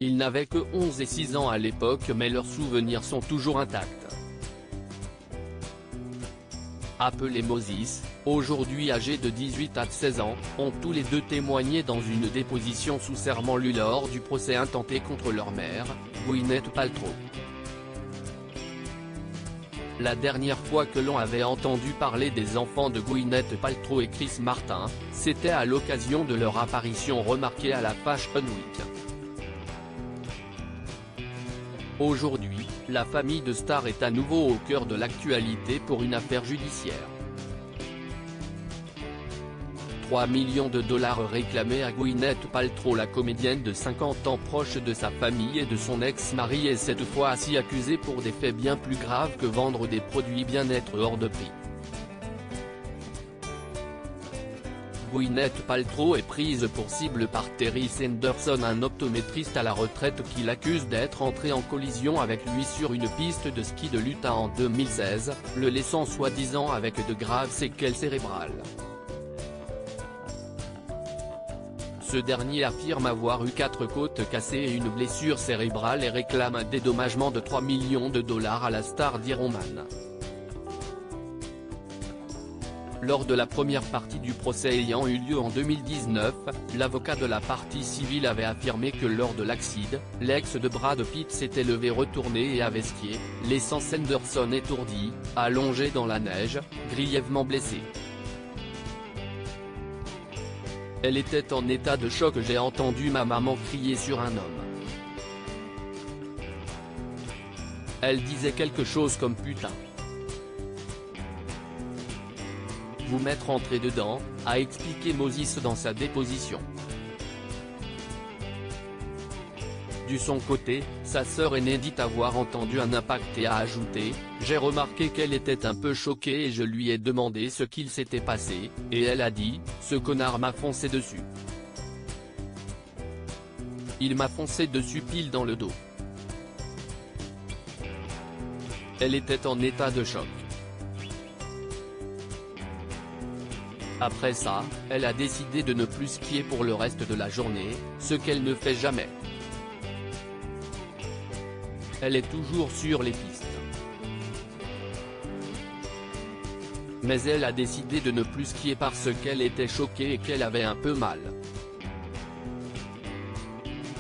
Ils n'avaient que 11 et 6 ans à l'époque, mais leurs souvenirs sont toujours intacts. Appelés Moses, aujourd'hui âgés de 18 à 16 ans, ont tous les deux témoigné dans une déposition sous serment lue lors du procès intenté contre leur mère, Gwyneth Paltrow. La dernière fois que l'on avait entendu parler des enfants de Gwyneth Paltrow et Chris Martin, c'était à l'occasion de leur apparition remarquée à la Fashion Week. Aujourd'hui, la famille de stars est à nouveau au cœur de l'actualité pour une affaire judiciaire. 3 millions de dollars réclamés à Gwyneth Paltrow. La comédienne de 50 ans proche de sa famille et de son ex-mari est cette fois-ci accusée pour des faits bien plus graves que vendre des produits bien-être hors de prix. Gwyneth Paltrow est prise pour cible par Terry Sanderson, un optométriste à la retraite qui l'accuse d'être entré en collision avec lui sur une piste de ski de l'Utah en 2016, le laissant soi-disant avec de graves séquelles cérébrales. Ce dernier affirme avoir eu 4 côtes cassées et une blessure cérébrale et réclame un dédommagement de 3 millions de dollars à la star d'Iron Man. Lors de la première partie du procès ayant eu lieu en 2019, l'avocat de la partie civile avait affirmé que lors de l'accident, l'ex de Brad Pitt s'était levé retourné et avait skié, laissant Sanderson étourdi, allongé dans la neige, grièvement blessé. Elle était en état de choc. J'ai entendu ma maman crier sur un homme. Elle disait quelque chose comme putain. Vous m'être rentré dedans, a expliqué Moses dans sa déposition. De son côté, sa sœur aînée dit avoir entendu un impact et a ajouté « J'ai remarqué qu'elle était un peu choquée et je lui ai demandé ce qu'il s'était passé, et elle a dit « Ce connard m'a foncé dessus. Il m'a foncé dessus pile dans le dos. » Elle était en état de choc. Après ça, elle a décidé de ne plus skier pour le reste de la journée, ce qu'elle ne fait jamais. Elle est toujours sur les pistes. Mais elle a décidé de ne plus skier parce qu'elle était choquée et qu'elle avait un peu mal.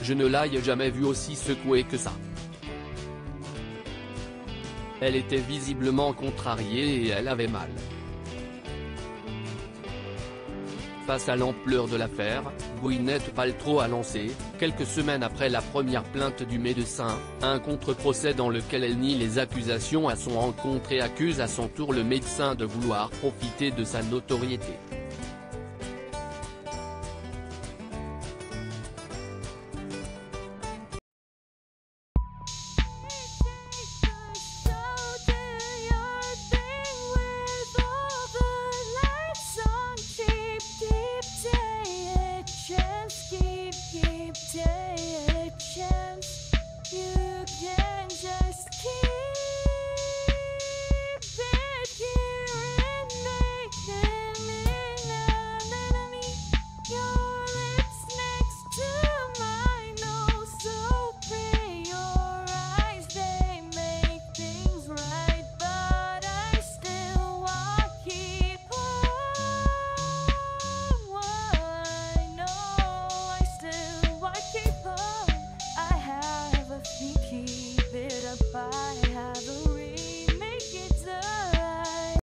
Je ne l'ai jamais vue aussi secouée que ça. Elle était visiblement contrariée et elle avait mal. Face à l'ampleur de l'affaire, Gwyneth Paltrow a lancé, quelques semaines après la première plainte du médecin, un contre-procès dans lequel elle nie les accusations à son encontre et accuse à son tour le médecin de vouloir profiter de sa notoriété. Keep it up.